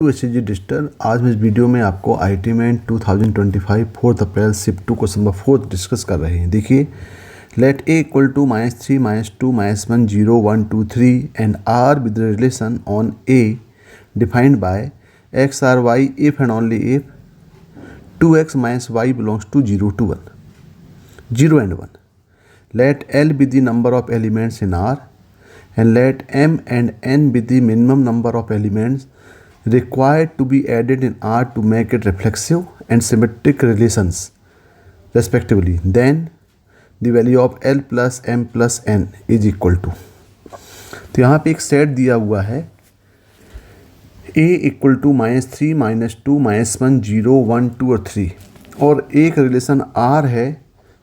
To H digital. आज मैं इस वीडियो में आपको आईटी में 2025 4 April shift 2 question number 4 discuss कर रहे हैं। देखिए, let A equal to -3 -2 -1 0 1 2 3 and R with relation on A defined by x R y if and only if 2x - y belongs to 0 to 1 0 and 1. Let L be the number of elements in R and let M and N be the minimum number of elements required to be added in R to make it reflexive and symmetric relations respectively. Then the value of L plus M plus N is equal to, तो यहाँ पे एक set दिया हुआ है A equal to -3 -2 -1 0 1 2 और 3 और एक रिलेशन R है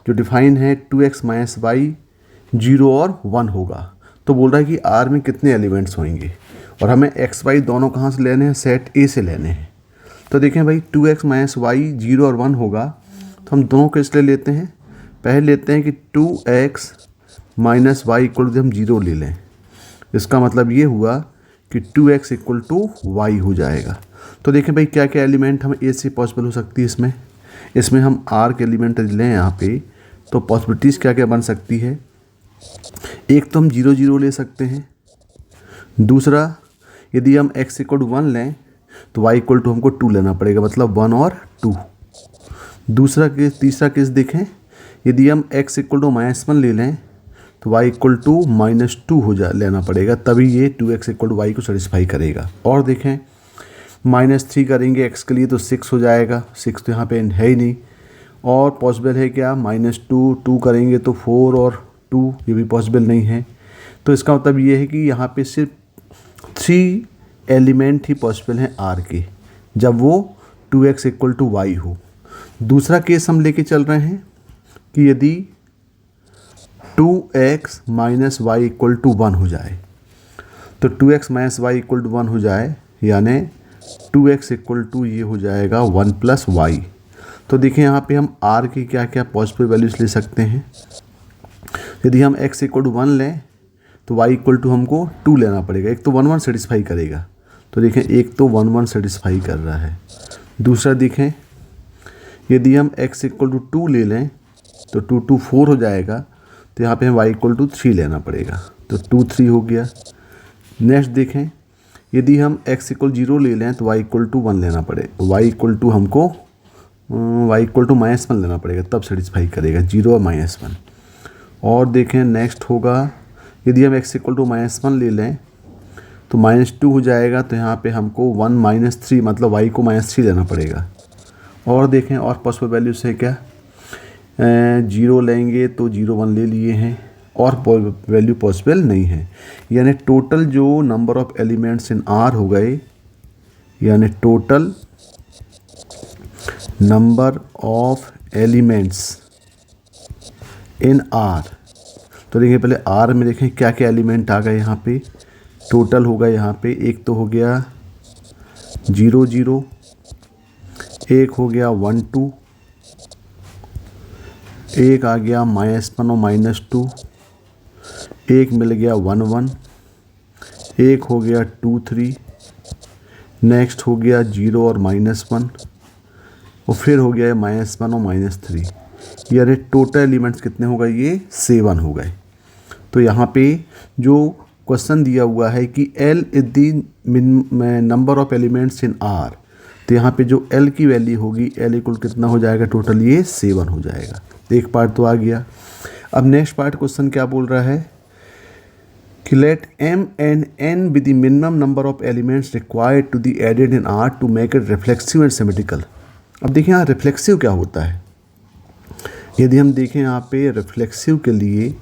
जो डिफाइन है 2x - y 0 और 1 होगा। तो बोल रहा है कि R में कितने एलिमेंट्स होंगे और हमें x y दोनों कहाँ से लेने हैं, सेट A से लेने हैं। तो देखें भाई 2x - y 0 और 1 होगा, तो हम दोनों को इसलिए लेते हैं, पहले लेते हैं कि 2x - y इक्वल टू हम 0 ले लें। इसका मतलब ये हुआ कि 2x इक्वल टू y हो जाएगा। तो देखें भाई क्या क्या एलिमेंट हम A से पॉसिबल हो सकती है इसमें हम R के एलिमेंट लें यहाँ पे, तो पॉसिबिलिटीज़ क्या क्या बन सकती है। एक तो हम 0 0 ले सकते हैं, दूसरा यदि हम x इक्वल टू 1 लें तो y इक्वल टू हमको 2 लेना पड़ेगा, मतलब 1 और 2। तीसरा केस देखें, यदि हम x इक्वल टू -1 ले लें तो y इक्वल टू -2 लेना पड़ेगा, तभी ये 2x इक्वल टू y को सेटिस्फाई करेगा। और देखें -3 करेंगे x के लिए तो 6 हो जाएगा, 6 तो यहाँ पे है ही नहीं। और पॉसिबल है क्या, -2 करेंगे तो 4 और 2, ये भी पॉसिबल नहीं है। तो इसका मतलब ये है कि यहाँ पे सिर्फ 3 एलिमेंट ही पॉसिबल हैं R के, जब वो 2x इक्वल टू y हो। दूसरा केस हम लेके चल रहे हैं कि यदि 2x - y इक्वल टू 1 हो जाए, तो 2x - y इक्वल टू 1 हो जाए, यानी 2x इक्वल टू ये हो जाएगा 1 + y। तो देखें यहाँ पे हम R की क्या क्या पॉसिबल वैल्यूज ले सकते हैं। यदि हम x इक्वल टू 1 लें तो y इक्वल टू हमको 2 लेना पड़ेगा। एक तो 1 1 सेटिस्फाई करेगा, तो देखें एक तो 1 1 सेटिस्फाई कर रहा है। दूसरा देखें, यदि हम x इक्वल टू 2 ले लें तो 2 2 4 हो जाएगा, तो यहाँ पे हम y इक्वल टू 3 लेना पड़ेगा, तो 2 3 हो गया। नेक्स्ट देखें, यदि हम x इक्वल 0 ले लें तो y इक्वल टू 1 लेना पड़ेगा, y इक्वल टू हमको y इक्वल टू -1 लेना पड़ेगा, तब सेटिस्फाई करेगा 0 और -1। और देखें नेक्स्ट होगा, यदि हम x इक्वल टू -1 ले लें तो -2 हो जाएगा, तो यहाँ पे हमको 1 - 3 मतलब y को -3 लेना पड़ेगा। और देखें और पॉसिबल वैल्यूज है क्या, 0 लेंगे तो 0 1 ले लिए हैं और वैल्यू पॉसिबल नहीं है। यानी टोटल जो number of elements in R हो गए, यानी total number of elements in R। तो देखिए पहले R में देखें क्या क्या एलिमेंट आ गए यहाँ पे। टोटल होगा यहाँ पे, एक तो हो गया 0 0, एक हो गया 1 2, एक आ गया -1 और -2, एक मिल गया 1 1, एक हो गया 2 3, नेक्स्ट हो गया 0 और -1 और फिर हो गया -1 और -3। यानी टोटल एलिमेंट्स कितने हो गए, ये 7 हो गए। तो यहाँ पे जो क्वेश्चन दिया हुआ है कि L is the number of elements in R, तो यहाँ पे जो L की वैल्यू होगी, L इक्वल कितना हो जाएगा, टोटल ये 7 हो जाएगा। एक पार्ट तो आ गया। अब नेक्स्ट पार्ट क्वेश्चन क्या बोल रहा है कि late M and N be the minimum number of elements required to be added in R to make it reflexive and symmetrical। अब देखिए यहाँ रिफ्लेक्सिव क्या होता है। यदि हम देखें यहाँ पे रिफ्लेक्सिव के लिए,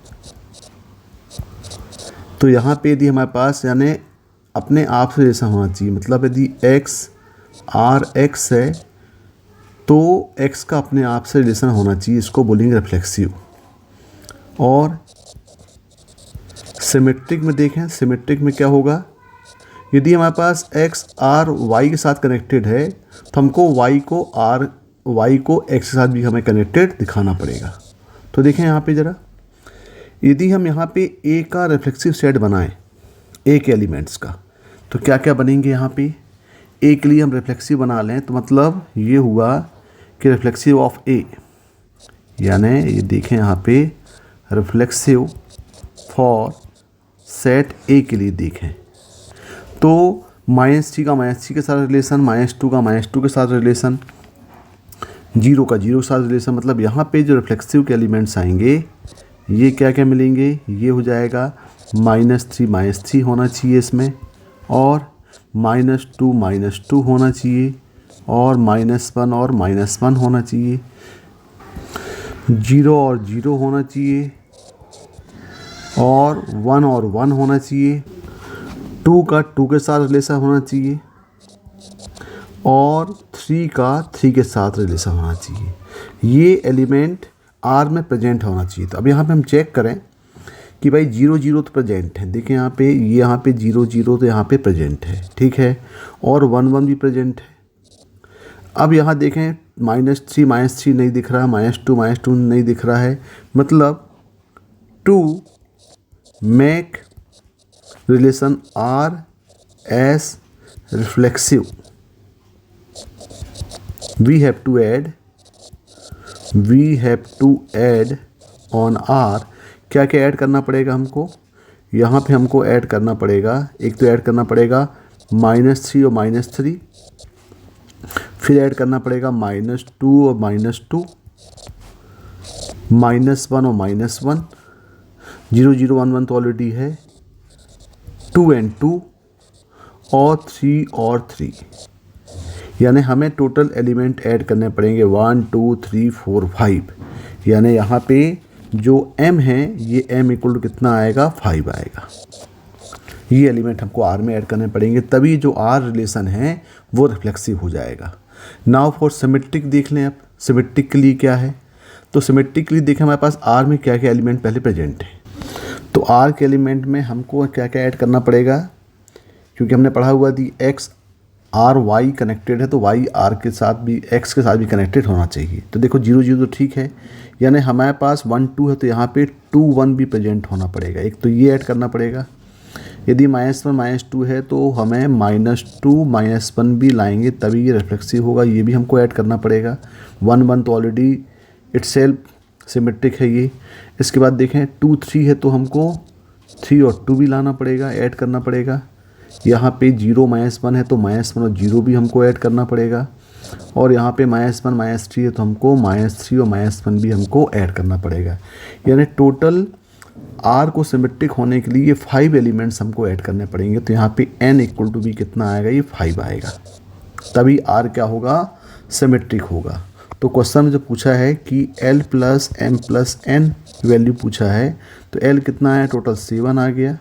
तो यहाँ पे यदि हमारे पास यानी अपने आप से जैसा होना चाहिए, मतलब यदि x R x है तो x का अपने आप से रिलेशन होना चाहिए, इसको बोलेंगे रिफ्लेक्सिव। और सिमेट्रिक में देखें, सिमेट्रिक में क्या होगा, यदि हमारे पास x R y के साथ कनेक्टेड है तो हमको y को x के साथ भी हमें कनेक्टेड दिखाना पड़ेगा। तो देखें यहाँ पे ज़रा, यदि हम यहाँ पे A का रिफ्लेक्सिव सेट बनाएं, A के एलिमेंट्स का, तो क्या क्या बनेंगे यहाँ पे। ए के लिए हम रिफ्लेक्सिव बना लें तो मतलब ये हुआ कि रिफ्लेक्सिव ऑफ ए, यानी ये देखें यहाँ पे रिफ्लेक्सिव फॉर सेट ए के लिए देखें तो -3 का -3 के साथ रिलेशन, -2 का -2 के साथ रिलेशन, 0 का 0 के साथ रिलेशन, मतलब यहाँ पे जो रिफ्लेक्सिव के एलिमेंट्स आएंगे ये क्या क्या मिलेंगे, ये हो जाएगा -3 -3 होना चाहिए इसमें, और -2 होना चाहिए, और -1 और -1 होना चाहिए, 0 और 0 होना चाहिए, और 1 और 1 होना चाहिए, 2 का 2 के साथ रिलेशन होना चाहिए, और 3 का 3 के साथ रिलेशन होना चाहिए। ये एलिमेंट आर में प्रेजेंट होना चाहिए। तो अब यहाँ पे हम चेक करें कि भाई 0 0 तो प्रेजेंट है, देखिए यहाँ पे 0 0 तो यहाँ पे प्रेजेंट है, ठीक है, और 1 1 भी प्रेजेंट है। अब यहाँ देखें -3 -3 नहीं दिख रहा, -2 नहीं दिख रहा है, मतलब to make relation R as reflexive we have to add on R। क्या क्या ऐड करना पड़ेगा हमको, यहाँ पे हमको ऐड करना पड़ेगा, एक तो ऐड करना पड़ेगा -3 और -3, फिर ऐड करना पड़ेगा -2 और -2, -1 और -1, 0 0 1 1 तो ऑलरेडी है, 2 and 2, और 3 और 3, यानी हमें टोटल एलिमेंट ऐड करने पड़ेंगे 1 2 3 4 5, यानी यहाँ पे जो m है ये m इक्वल टू कितना आएगा, 5 आएगा। ये एलिमेंट हमको R में ऐड करने पड़ेंगे, तभी जो R रिलेशन है वो रिफ्लेक्सिव हो जाएगा। नाउ फॉर सिमेट्रिक देख लें। अब सिमेट्रिक के लिए क्या है, तो सिमेट्रिक के लिए देखें हमारे पास R में क्या क्या एलिमेंट पहले प्रेजेंट है। तो R के एलिमेंट में हमको क्या क्या ऐड करना पड़ेगा, क्योंकि हमने पढ़ा हुआ थी x आर वाई कनेक्टेड है, तो वाई आर के साथ भी एक्स के साथ भी कनेक्टेड होना चाहिए। तो देखो 0 0 तो ठीक है, यानी हमारे पास 1 2 है, तो यहाँ पे 2 1 भी प्रेजेंट होना पड़ेगा। एक तो ये ऐड करना पड़ेगा, यदि -1 -2 है तो हमें -2 -1 भी लाएंगे तभी ये रिफ्लेक्सिव होगा, ये भी हमको ऐड करना पड़ेगा। 1 1 तो ऑलरेडी इटसेल्फ सिमेट्रिक है ये। इसके बाद देखें 2 3 है तो हमको 3 और 2 भी लाना पड़ेगा, ऐड करना पड़ेगा। यहाँ पे 0 -1 है तो -1 और 0 भी हमको ऐड करना पड़ेगा, और यहाँ पे -1 -3 है तो हमको -3 और -1 भी हमको ऐड करना पड़ेगा। यानी टोटल R को सिमेट्रिक होने के लिए ये 5 एलिमेंट्स हमको ऐड करने पड़ेंगे। तो यहाँ पे n इक्वल टू भी कितना आएगा, ये 5 आएगा, तभी R क्या होगा, सिमेट्रिक होगा। तो क्वेश्चन में जो पूछा है कि L + M + N वैल्यू पूछा है, तो L कितना है, टोटल 7 आ गया,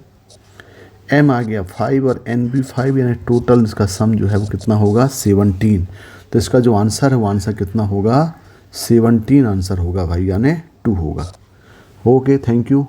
M आ गया 5 और N भी 5, यानी टोटल इसका सम जो है वो कितना होगा, 17। तो इसका जो आंसर है वो आंसर कितना होगा, 17 आंसर होगा भाई, यानी 2 होगा। Okay, thank you.